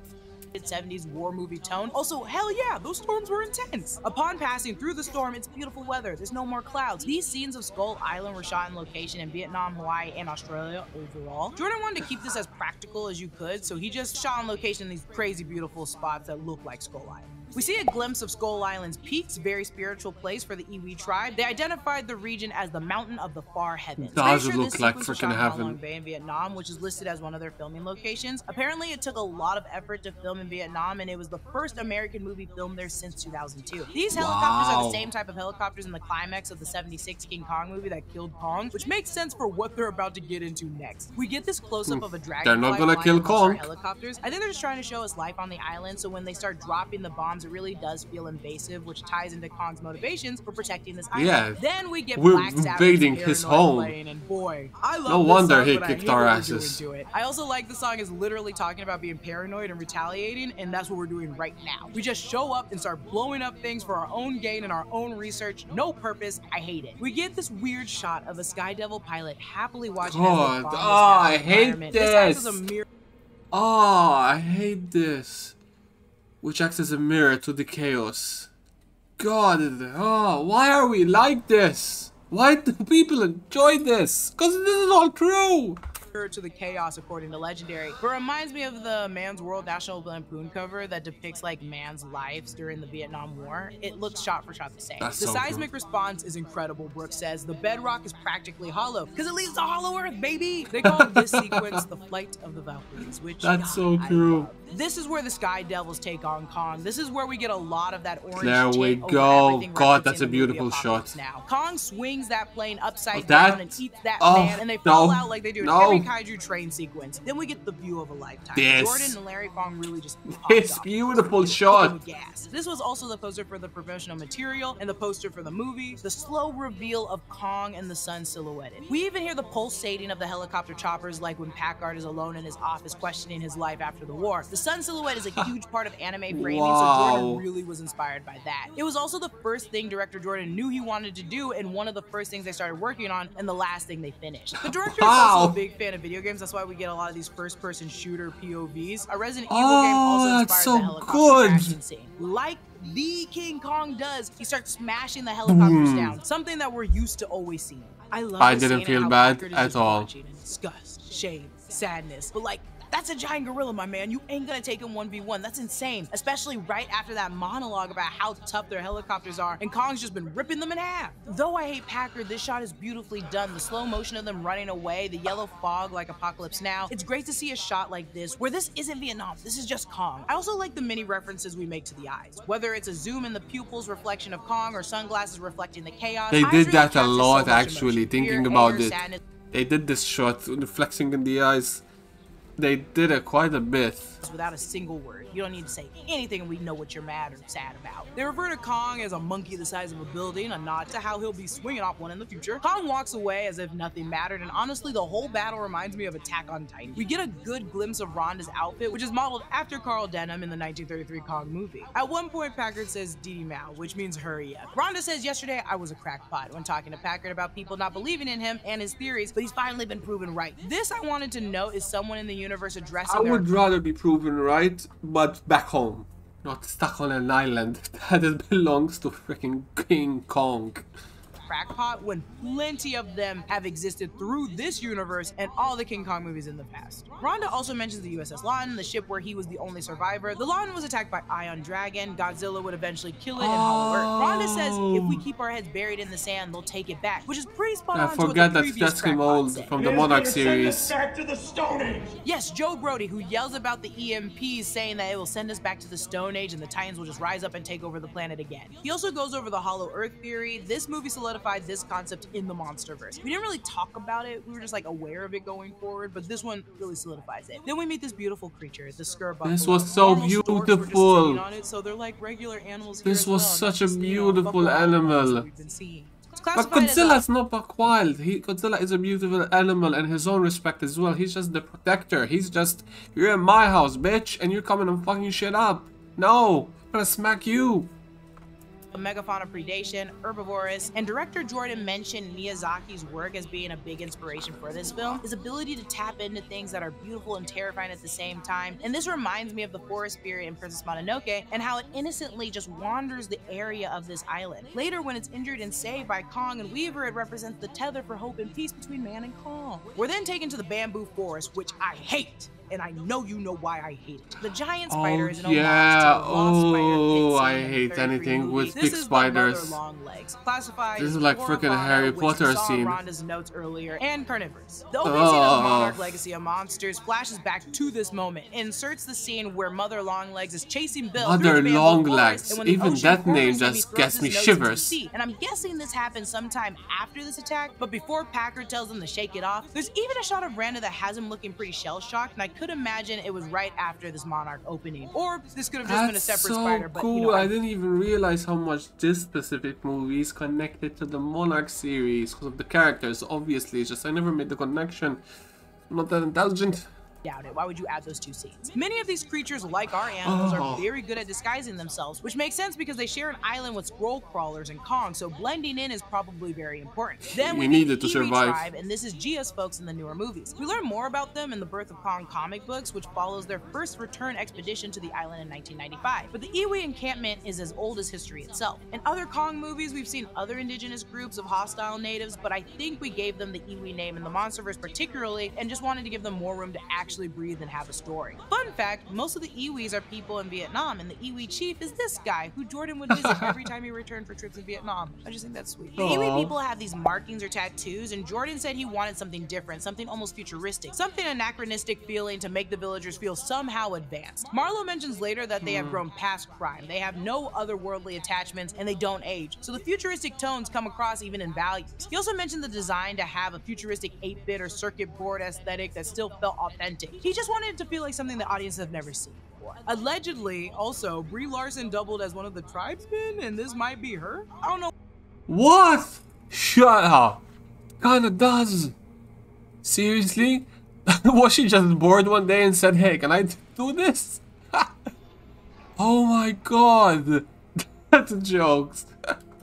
70s war movie tone. Also, hell yeah, those storms were intense. Upon passing through the storm, it's beautiful weather. There's no more clouds. These scenes of Skull Island were shot in location in Vietnam, Hawaii, and Australia overall. Jordan wanted to keep this as practical as you could, so he just shot on location in these crazy beautiful spots that look like Skull Island. We see a glimpse of Skull Island's peaks, very spiritual place for the Iwi tribe. They identified the region as the Mountain of the Far Heavens. Does it look like freaking heaven? Long Bay in Vietnam, which is listed as one of their filming locations. Apparently, it took a lot of effort to film in Vietnam, and it was the first American movie filmed there since 2002. These helicopters are the same type of helicopters in the climax of the 76 King Kong movie that killed Kong, which makes sense for what they're about to get into next. We get this close-up of a dragon. They're not gonna kill Kong. Helicopters. I think they're just trying to show us life on the island, so when they start dropping the bombs, it really does feel invasive, which ties into Kong's motivations for protecting this island. Yeah, then we get we're invading his home. And boy, I love no wonder song, he kicked our asses. I also like the song is literally talking about being paranoid and retaliating, and that's what we're doing right now. We just show up and start blowing up things for our own gain and our own research. No purpose. I hate it. We get this weird shot of a Sky Devil pilot happily watching. God, I hate this. Oh, I hate this. Which acts as a mirror to the chaos. God, oh, why are we like this? Why do people enjoy this? Because this is all true. To the chaos, according to Legendary. But reminds me of the Man's World National Lampoon cover that depicts like man's lives during the Vietnam War. It looks shot for shot the same. That's the so seismic cool. response is incredible, Brooks says. The bedrock is practically hollow because it leads to hollow earth, baby. They call this sequence the flight of the Valkyries, which that's so true. This is where the Sky Devils take on Kong. This is where we get a lot of that orange. There we go. God, that's a beautiful shot. Now, Kong swings that plane upside down and eats that man, and they no, fall out like they do in every kaiju train sequence. Then we get the view of a lifetime. Jordan and Larry Fong really just this beautiful shot. This was also the poster for the promotional material and the poster for the movie. The slow reveal of Kong and the sun silhouetted. We even hear the pulsating of the helicopter choppers, like when Packard is alone in his office questioning his life after the war. The sun silhouette is a huge part of anime framing, so Jordan really was inspired by that. It was also the first thing director Jordan knew he wanted to do, and one of the first things they started working on, and the last thing they finished. The director is also a big fan of video games. That's why we get a lot of these first-person shooter POVs. A Resident Evil game also inspired the helicopter crashing scene. Like the King Kong does, he starts smashing the helicopters down, something that we're used to always seeing. I didn't feel bad at all. Disgust, shame, sadness, but like, that's a giant gorilla, my man. You ain't gonna take him 1v1. That's insane. Especially right after that monologue about how tough their helicopters are, and Kong's just been ripping them in half. Though I hate Packard, this shot is beautifully done. The slow motion of them running away, the yellow fog like Apocalypse Now. It's great to see a shot like this, where this isn't Vietnam, this is just Kong. I also like the many references we make to the eyes. Whether it's a zoom in the pupils reflection of Kong or sunglasses reflecting the chaos. They did that a lot, actually, thinking about it. They did this shot, reflecting in the eyes. They did it quite a bit. Without a single word. You don't need to say anything and we know what you're mad or sad about. They refer to Kong as a monkey the size of a building, a nod to how he'll be swinging off one in the future. Kong walks away as if nothing mattered, and honestly, the whole battle reminds me of Attack on Titan. We get a good glimpse of Rhonda's outfit, which is modeled after Carl Denham in the 1933 Kong movie. At one point, Packard says Didi Mao, which means hurry up. Rhonda says, yesterday I was a crackpot, when talking to Packard about people not believing in him and his theories, but he's finally been proven right. This I wanted to note is someone in the universe addressing I would rather be proven right, but back home. Not stuck on an island that belongs to freaking King Kong. Crackpot when plenty of them have existed through this universe and all the King Kong movies in the past. Rhonda also mentions the USS Lawton, the ship where he was the only survivor. The Lawton was attacked by Ion Dragon. Godzilla would eventually kill it in Hollow Earth. Rhonda says if we keep our heads buried in the sand, they'll take it back, which is pretty spot on to what the previous Crackpot said. From the Monarch series. Back to the Stone Age. Yes, Joe Brody, who yells about the EMPs, saying that it will send us back to the Stone Age and the Titans will just rise up and take over the planet again. He also goes over the Hollow Earth theory. This movie solidifies solidified this concept in the MonsterVerse. We didn't really talk about it, we were just like aware of it going forward, but this one really solidifies it. Then we meet this beautiful creature, the Skur Buffalo. This was so beautiful. On it, so they're like regular animals. This was such a beautiful animal. But Godzilla's not buck wild. Godzilla is a beautiful animal in his own respect as well. He's just the protector. He's just, you're in my house, bitch, and you're coming and fucking shit up. No, I'm gonna smack you. Megafauna predation, herbivorous, and director Jordan mentioned Miyazaki's work as being a big inspiration for this film. His ability to tap into things that are beautiful and terrifying at the same time. And this reminds me of the forest spirit in Princess Mononoke and how it innocently just wanders the area of this island. Later, when it's injured and saved by Kong and Weaver, it represents the tether for hope and peace between man and Kong. We're then taken to the bamboo forest, which I hate. And I know you know why I hate it. The giant spider is an homage to the lost spider. I hate anything with big spiders. Long legs, classified this is like freaking Harry Potter scene. Rhonda's notes earlier, and carnivorous. The opening scene of Monarch Legacy of Monsters flashes back to this moment. It inserts the scene where Mother Longlegs is chasing Bill. Mother Longlegs, even that name just gets me shivers. And I'm guessing this happened sometime after this attack, but before Packard tells them to shake it off. There's even a shot of Randa that has him looking pretty shell-shocked, and I could imagine it was right after this Monarch opening, or this could have just been a separate spider. But cool. you know, I didn't even realize how much this specific movie is connected to the Monarch series because of the characters. Obviously, it's just I never made the connection. I'm not that intelligent. Doubt it. Why would you add those two scenes? Many of these creatures, like our animals, are very good at disguising themselves, which makes sense because they share an island with scroll crawlers and Kong, so blending in is probably very important. Then we meet the Iwi tribe, and this is Gia's folks in the newer movies. We learn more about them in the Birth of Kong comic books, which follows their first return expedition to the island in 1995. But the Iwi encampment is as old as history itself. In other Kong movies, we've seen other indigenous groups of hostile natives, but I think we gave them the Iwi name in the MonsterVerse particularly, and just wanted to give them more room to actually breathe and have a story. Fun fact, most of the Iwis are people in Vietnam, and the Iwi chief is this guy who Jordan would visit every time he returned for trips in Vietnam. I just think that's sweet. The Iwi people have these markings or tattoos, and Jordan said he wanted something different, something almost futuristic, something anachronistic feeling to make the villagers feel somehow advanced. Marlowe mentions later that they have grown past crime. They have no otherworldly attachments, and they don't age. So the futuristic tones come across even in values. He also mentioned the design to have a futuristic 8-bit or circuit board aesthetic that still felt authentic. He just wanted it to feel like something the audience have never seen before. Allegedly, also, Brie Larson doubled as one of the tribesmen, and this might be her? I don't know. What? Shut up. Kinda does. Seriously? Was she just bored one day and said, hey, can I do this? Oh my god. That's jokes.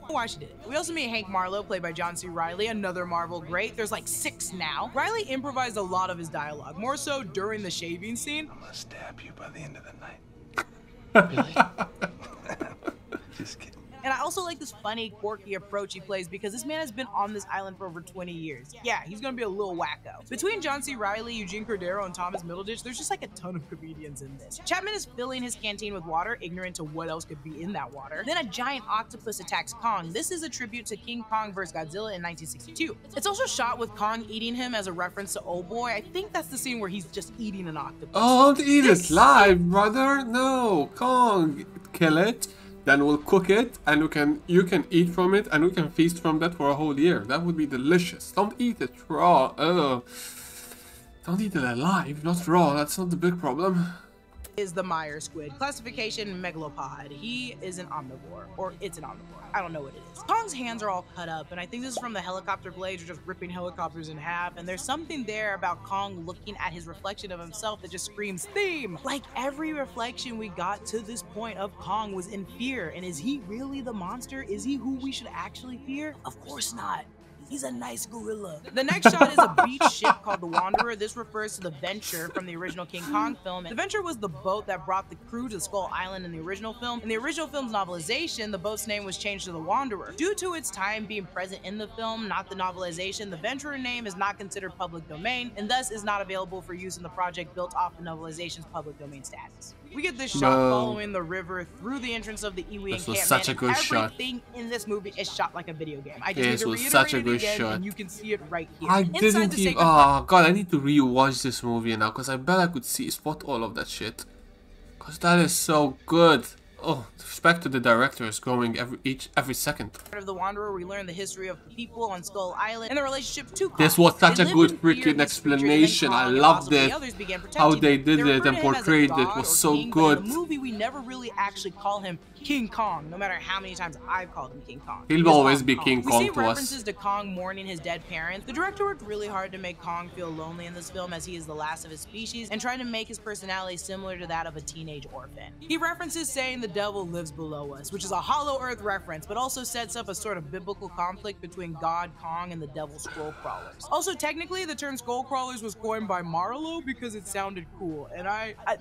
Why she did it. We also meet Hank Marlowe, played by John C. Reilly, another Marvel great. There's like 6 now. Reilly improvised a lot of his dialogue, more so during the shaving scene. I'm gonna stab you by the end of the night. Really? Just kidding. And I also like this funny, quirky approach he plays because this man has been on this island for over 20 years. Yeah, he's gonna be a little wacko. Between John C. Reilly, Eugene Cordero, and Thomas Middleditch, there's just like a ton of comedians in this. Chapman is filling his canteen with water, ignorant to what else could be in that water. Then a giant octopus attacks Kong. This is a tribute to King Kong vs. Godzilla in 1962. It's also shot with Kong eating him as a reference to Old Boy. I think that's the scene where he's just eating an octopus. Oh, don't eat it live, brother. No, Kong, kill it. Then we'll cook it, and you can eat from it, and we can feast from that for a whole year. That would be delicious. Don't eat it raw. Don't eat it alive, not raw. That's not the big problem. Is the Meyer squid. Classification megalopod. He is an omnivore, or it's an omnivore. I don't know what it is. Kong's hands are all cut up, and I think this is from the helicopter blades, or just ripping helicopters in half, and there's something there about Kong looking at his reflection of himself that just screams theme. Like every reflection we got to this point of Kong was in fear, and is he really the monster? Is he who we should actually fear? Of course not. He's a nice gorilla. The next shot is a beach ship called the Wanderer. This refers to the Venture from the original King Kong film. The Venture was the boat that brought the crew to Skull Island in the original film. In the original film's novelization, the boat's name was changed to the Wanderer. Due to its time being present in the film, not the novelization, the Venturer name is not considered public domain, and thus is not available for use in the project built off the novelization's public domain status. We get this shot following the river through the entrance of the Iwi encampment. Such a good shot. Everything in this movie is shot like a video game. I just This need to was reiterate such a good again, shot. and you can see it right here. I didn't even. Oh god, I need to rewatch this movie now because I bet I could spot all of that shit. Because that is so good. Oh, respect to the director is growing every second. Of the Wanderer, we learn the history of people on Skull Island and the relationship to Kong. This was such They a lived good in fear freaking of these creatures, explanation. and then I Kong and loved possibly it. others began How protecting they him. did They it refer and to him as a portrayed it god was or so king, but good. in the movie, we never really actually call him King Kong, no matter how many times I've called him King Kong. He'll Just always call be him King We Kong see to us. references to Kong mourning his dead parents. The director worked really hard to make Kong feel lonely in this film, as he is the last of his species, and trying to make his personality similar to that of a teenage orphan. He references saying the devil lives below us, which is a Hollow Earth reference, but also sets up a sort of biblical conflict between God, Kong, and the devil scroll crawlers. Also, technically, the term scroll crawlers was coined by Marlowe because it sounded cool, and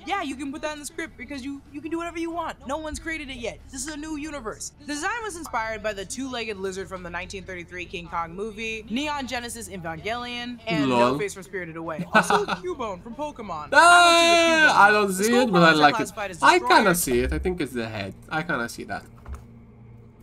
yeah, you can put that in the script because you can do whatever you want. No one's created it yet. This is a new universe. The design was inspired by the two-legged lizard from the 1933 King Kong movie, Neon Genesis Evangelion, and Lol. No Face from Spirited Away. Also, Cubone from Pokemon. I don't The see skull it, but I crawlers are like it. classified as I kind of destroyers see it. I think it's the head. I kind of see that.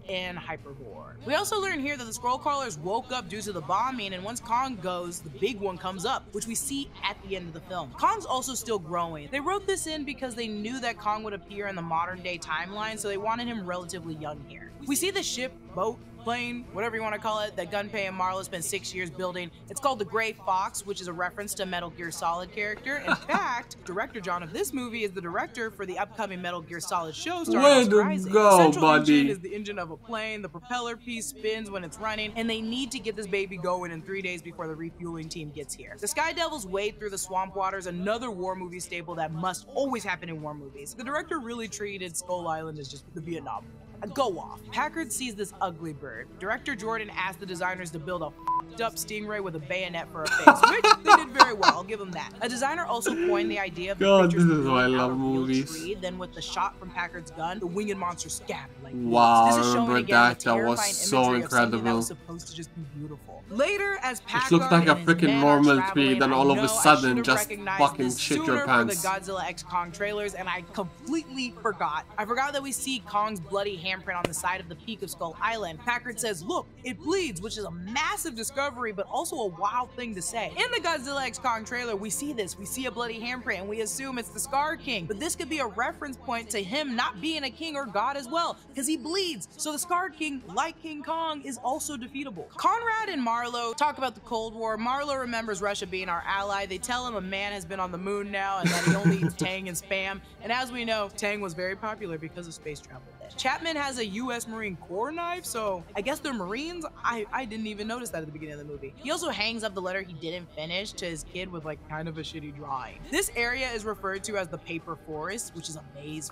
and Hypervore. We also learn here that the scroll crawlers woke up due to the bombing, and once Kong goes, the big one comes up, which we see at the end of the film. Kong's also still growing. They wrote this in because they knew that Kong would appear in the modern day timeline, so they wanted him relatively young here. We see the ship, boat, plane, whatever you want to call it, that Gunpei and Marlowe spent 6 years building. It's called the Gray Fox, which is a reference to Metal Gear Solid character. In fact, director John of this movie is the director for the upcoming Metal Gear Solid show starring Way Oscar to Isaac. go, The central buddy. engine is the engine of a plane. The propeller piece spins when it's running, and they need to get this baby going in 3 days before the refueling team gets here. The Sky Devils wade through the swamp waters, another war movie staple that must always happen in war movies. The director really treated Skull Island as just the Vietnam War. Go off. Packard sees this ugly bird. Director Jordan asked the designers to build a f***ed up stingray with a bayonet for a face, which they did very well, I'll give them that. A designer also coined the idea of the God, creatures this is why I moving out love of a real movies. tree. Then with the shot from Packard's gun, the winged monster scattered like Wow, bullets. This I is showing remember again that. the That was terrifying so imagery of something that incredible. was supposed to just be beautiful. Later, as Packard looks like a and his freaking men normal are tree, traveling, then I all of a know I sudden should've just recognized fucking this shit your sooner pants. For the Godzilla X Kong trailers, and I completely forgot. I forgot that we see Kong's bloody handprint on the side of the peak of Skull Island. Packard says, "Look, it bleeds," which is a massive discovery, but also a wild thing to say. In the Godzilla X Kong trailer, we see this. We see a bloody handprint, and we assume it's the Scar King. But this could be a reference point to him not being a king or god as well, because he bleeds. So the Scar King, like King Kong, is also defeatable. Conrad and Marlowe talk about the Cold War. Marlowe remembers Russia being our ally. They tell him a man has been on the moon now and that he only eats Tang and Spam. And as we know, Tang was very popular because of space travel. Chapman has a U.S. Marine Corps knife, so I guess they're Marines? I didn't even notice that at the beginning of the movie. He also hangs up the letter he didn't finish to his kid with like kind of a shitty drawing. This area is referred to as the Paper Forest, which is a maze.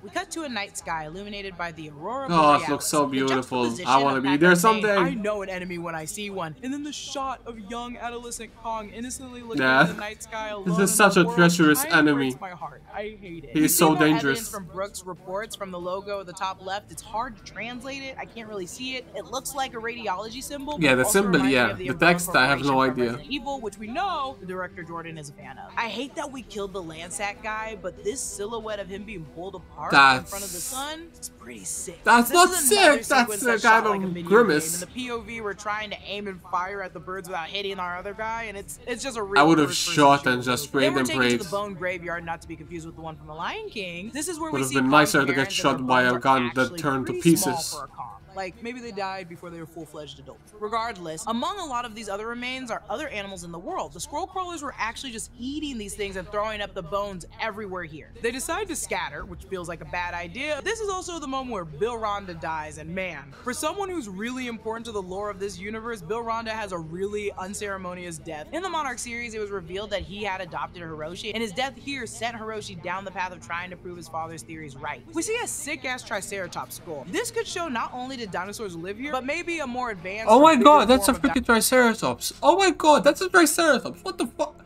We cut to a night sky illuminated by the aurora Oh, borealis. it looks so The beautiful. juxtaposition I want to of be Packard there saying, someday. "I know an enemy when I see one," and then the shot of young adolescent Kong innocently looking Yeah. at the night sky alone. This is in such the a world treacherous kinda enemy. breaks my heart. I hate it. He's We so see more dangerous. evidence from Brooks' reports from the logo at the top left. It's hard to translate it. I can't really see it. It looks like a radiology symbol. but Yeah, the also symbol, reminds me yeah. of The Umbrella text, I have no Corporation from idea. Resident Evil, which we know the director Jordan is a fan of. I hate that we killed the Landsat guy, but this silhouette of him being pulled apart in front of the sun, it's pretty sick. That's This not is another sick, that's sequence a that's kind shot like of a video grimace. game. In the POV, we're trying to aim and fire at the birds without hitting our other guy, and it's just a real I would have first-person shot shooter and just movie. sprayed Then we're and taken to prayed. the Bone Graveyard, not to be confused with the one from The Lion King. This is where Would we have see been Kong's nicer to get parents, and shot their by a bones are gun that actually turned to pretty small pieces. for a Kong. Like, maybe they died before they were full-fledged adults. Regardless, among a lot of these other remains are other animals in the world. The scroll crawlers were actually just eating these things and throwing up the bones everywhere here. They decide to scatter, which feels like a bad idea. This is also the moment where Bill Rhonda dies, and man, for someone who's really important to the lore of this universe, Bill Rhonda has a really unceremonious death. In the Monarch series, it was revealed that he had adopted Hiroshi, and his death here sent Hiroshi down the path of trying to prove his father's theories right. We see a sick-ass Triceratops skull. This could show not only did dinosaurs live here, but maybe a more advanced. Oh my or bigger god, that's a form of freaking Triceratops. Oh my god, that's a Triceratops. What the fuck?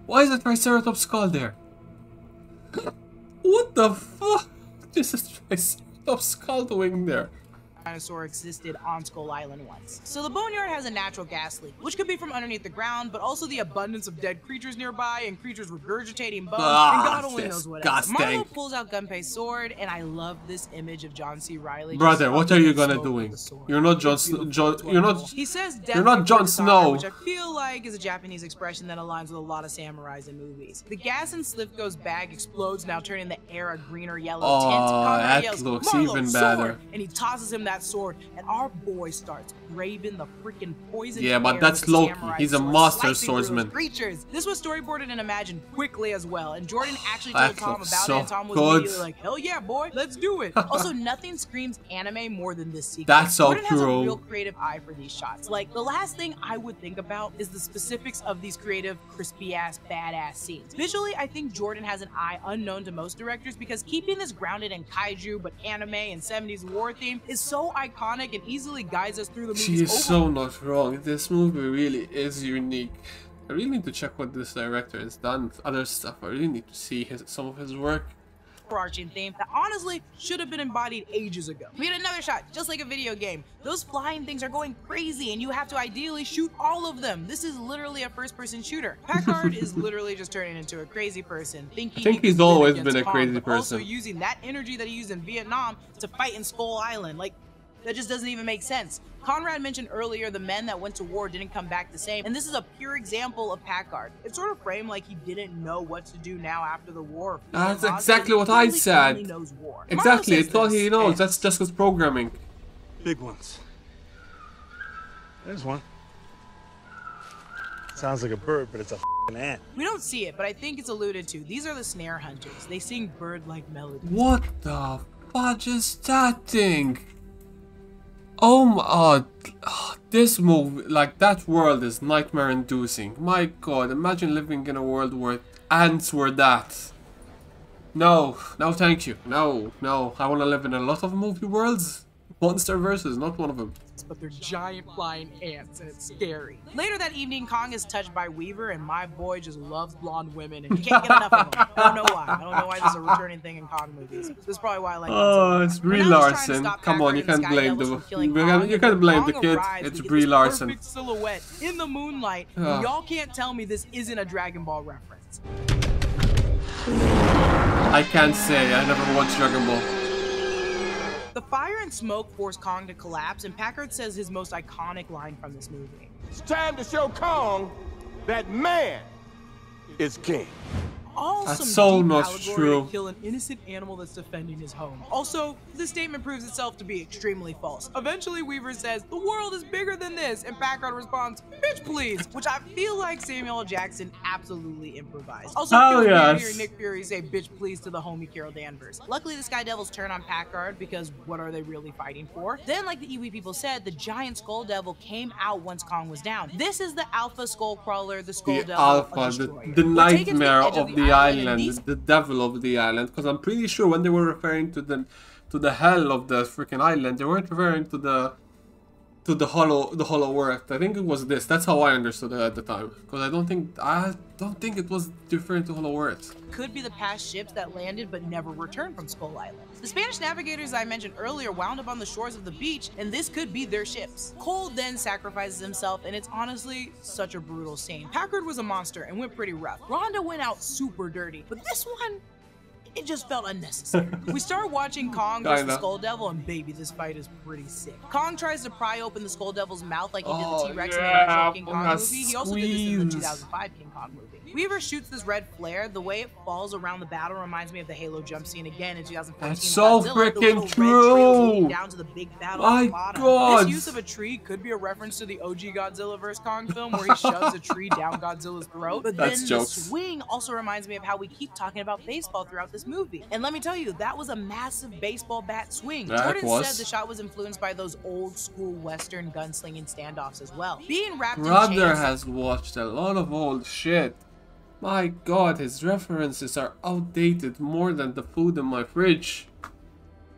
Why is a Triceratops skull there? What the fuck? Just a Triceratops skull doing there. dinosaur existed on Skull Island once. So the boneyard has a natural gas leak, which could be from underneath the ground, but also the abundance of dead creatures nearby and creatures regurgitating bones, and God only knows what else. Marlo pulls out Gunpei's sword, and I love this image of John C. Reilly. Brother, what are you gonna doing? You're not He says you're not Jon Snow. Which I feel like is a Japanese expression that aligns with a lot of samurais in movies. The gas in Slivko's bag explodes, now turning the air a greener yellow tint. Conrad yells, looks "Marlo, even sword!" better. And he tosses him that sword, and our boy starts braving the freaking poison. Yeah, but that's Loki. He's a master swordsman. Creatures. This was storyboarded and imagined quickly as well, and Jordan actually told Tom about so it, and Tom was good. immediately like, "Hell yeah, boy, let's do it." Also, nothing screams anime more than this sequence. That's so Jordan has a true. real creative eye for these shots. Like, the last thing I would think about is the specifics of these creative, crispy-ass, badass scenes. Visually, I think Jordan has an eye unknown to most directors because keeping this grounded in kaiju, but anime and 70s war theme is so iconic and easily guides us through the movie's She is so not wrong. This movie really is unique. I really need to check what this director has done. Other stuff. I really need to see some of his work. overarching theme that honestly should have been embodied ages ago. We had another shot, just like a video game. Those flying things are going crazy and you have to ideally shoot all of them. This is literally a first-person shooter. Packard is literally just turning into a crazy person, thinking I think he's always been a Kong, crazy but person. also using that energy that he used in Vietnam to fight in Skull Island. Like, that just doesn't even make sense. Conrad mentioned earlier the men that went to war didn't come back the same, and this is a pure example of Packard. It's sort of framed like he didn't know what to do now after the war. That's exactly what I said. Exactly, it's all he knows. That's just his programming. Big ones. There's one. Sounds like a bird, but it's a f***ing ant. We don't see it, but I think it's alluded to. These are the snare hunters. They sing bird-like melodies. What the fudge is that thing? Oh my, this movie, like, that world is nightmare inducing. My god, imagine living in a world where ants were that. No, no thank you. No, no, I want to live in a lot of movie worlds. Monsterverse is not one of them. But they're giant flying ants, and it's scary. Later that evening, Kong is touched by Weaver, and my boy just loves blonde women, and he can't get enough of them. I don't know why. I don't know why this is a returning thing in Kong movies. This is probably why I like Oh, it's Brie Larson. Come on, you can't blame the kid. It's Brie Larson. Perfect silhouette in the moonlight. Y'all can't tell me this isn't a Dragon Ball reference. I can't say. I never watched Dragon Ball. The fire and smoke force Kong to collapse, and Packard says his most iconic line from this movie. It's time to show Kong that man is king. That's so not true. To kill an innocent animal that's defending his home. Also, this statement proves itself to be extremely false. Eventually, Weaver says, "The world is bigger than this," and Packard responds, "Bitch, please," which I feel like Samuel L. Jackson absolutely improvised. Also, it feels weird hearing Nick Fury say "bitch, please" to the homie Carol Danvers. Luckily, the Sky Devils turn on Packard because what are they really fighting for? Then, like the Iwi people said, the giant Skull Devil came out once Kong was down. This is the Alpha Skull Crawler, the Skull Devil, Alpha, the nightmare of the island, the devil of the island. Because I'm pretty sure when they were referring to the hell of the freaking island, they weren't referring to the hollow earth. I think it was this. That's how I understood it at the time. Because I don't think it was referring to hollow earth. Could be the past ships that landed but never returned from Skull Island. The Spanish navigators I mentioned earlier wound up on the shores of the beach, and this could be their ships. Cole then sacrifices himself, and it's honestly such a brutal scene. Packard was a monster and went pretty rough. Rhonda went out super dirty, but this one, it just felt unnecessary. We start watching Kong versus the Skull Devil, and baby, this fight is pretty sick. Kong tries to pry open the Skull Devil's mouth like he did the T-Rex in the original King Kong movie. He also did this in the 2005 King Kong movie. Weaver shoots this red flare. The way it falls around the battle reminds me of the Halo jump scene again in 2014. That's so freaking true. Down to the big battle My at the bottom. God. This use of a tree could be a reference to the OG Godzilla vs. Kong film where he shoves a tree down Godzilla's throat. But then the swing also reminds me of how we keep talking about baseball throughout this movie. And let me tell you, that was a massive baseball bat swing. Jordan said the shot was influenced by those old school Western gunslinging standoffs as well. Being wrapped in chains has watched a lot of old shit. My god, his references are outdated more than the food in my fridge.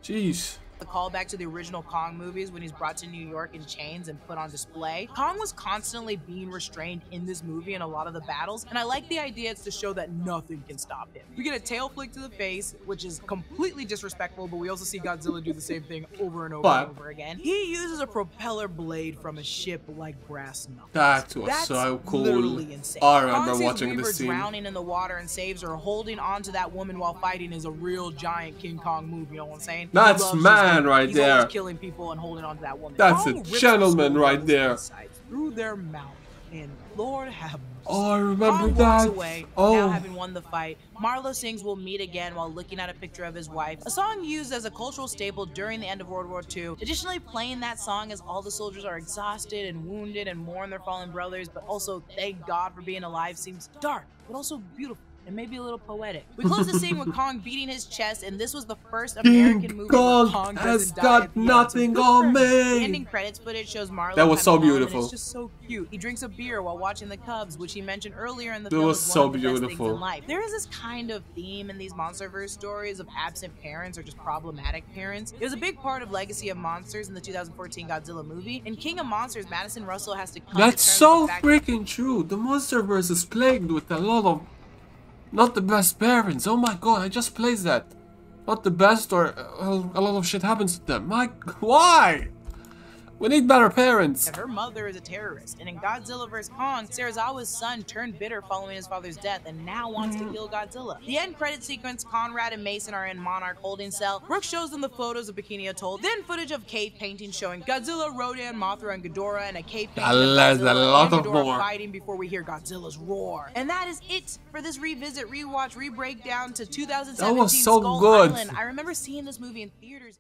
Jeez. The callback to the original Kong movies when he's brought to New York in chains and put on display. Kong was constantly being restrained in this movie in a lot of the battles, and I like the idea it's to show that nothing can stop him. We get a tail flick to the face, which is completely disrespectful, but we also see Godzilla do the same thing over and over and over again. He uses a propeller blade from a ship like brass knuckles. That was so cool. Literally insane. I remember Kong watching Weaver this scene. drowning in the water and saves her, holding on to that woman while fighting is a real giant King Kong move, you know what I'm saying? That's man right He's there. always killing people and holding on to that woman. That's Kong a rips gentleman the right there. Through their mouth, and Lord have mercy. Oh, I remember Kong that. walks away, Oh. now having won the fight. Marlowe sings "We'll Meet Again" while looking at a picture of his wife, a song used as a cultural staple during the end of World War II. Additionally, playing that song as all the soldiers are exhausted and wounded and mourn their fallen brothers, but also thank God for being alive, seems dark, but also beautiful. And maybe a little poetic. We close the scene with Kong beating his chest, and this was the first American movie where Kong has doesn't die got at the end. nothing So on the me. ending credits footage shows Marlowe. That was so having fun, and beautiful. It's just so cute. He drinks a beer while watching the Cubs, which he mentioned earlier in the That film. was as so one of the best things beautiful. in life. There is this kind of theme in these MonsterVerse stories of absent parents or just problematic parents. It was a big part of Legacy of Monsters in the 2014 Godzilla movie. In King of Monsters, Madison Russell has to come That's to terms so with the fact freaking true. The MonsterVerse is plagued with a lot of not the best parents. Oh my god, I just placed that. Not the best, or a lot of shit happens to them. Why? We need better parents. that her mother is a terrorist, and in Godzilla vs. Kong, Serizawa's son turned bitter following his father's death and now wants to kill Godzilla. The end credit sequence, Conrad and Mason are in Monarch holding cell. Brooke shows them the photos of Bikini Atoll, then footage of cave paintings showing Godzilla, Rodan, Mothra, and Ghidorah, and a cave painting of There's a Godzilla lot and of Ghidorah more. fighting before we hear Godzilla's roar. And that is it for this revisit, rewatch, rebreakdown to 2017 That was so Skull good. Island. I remember seeing this movie in theaters.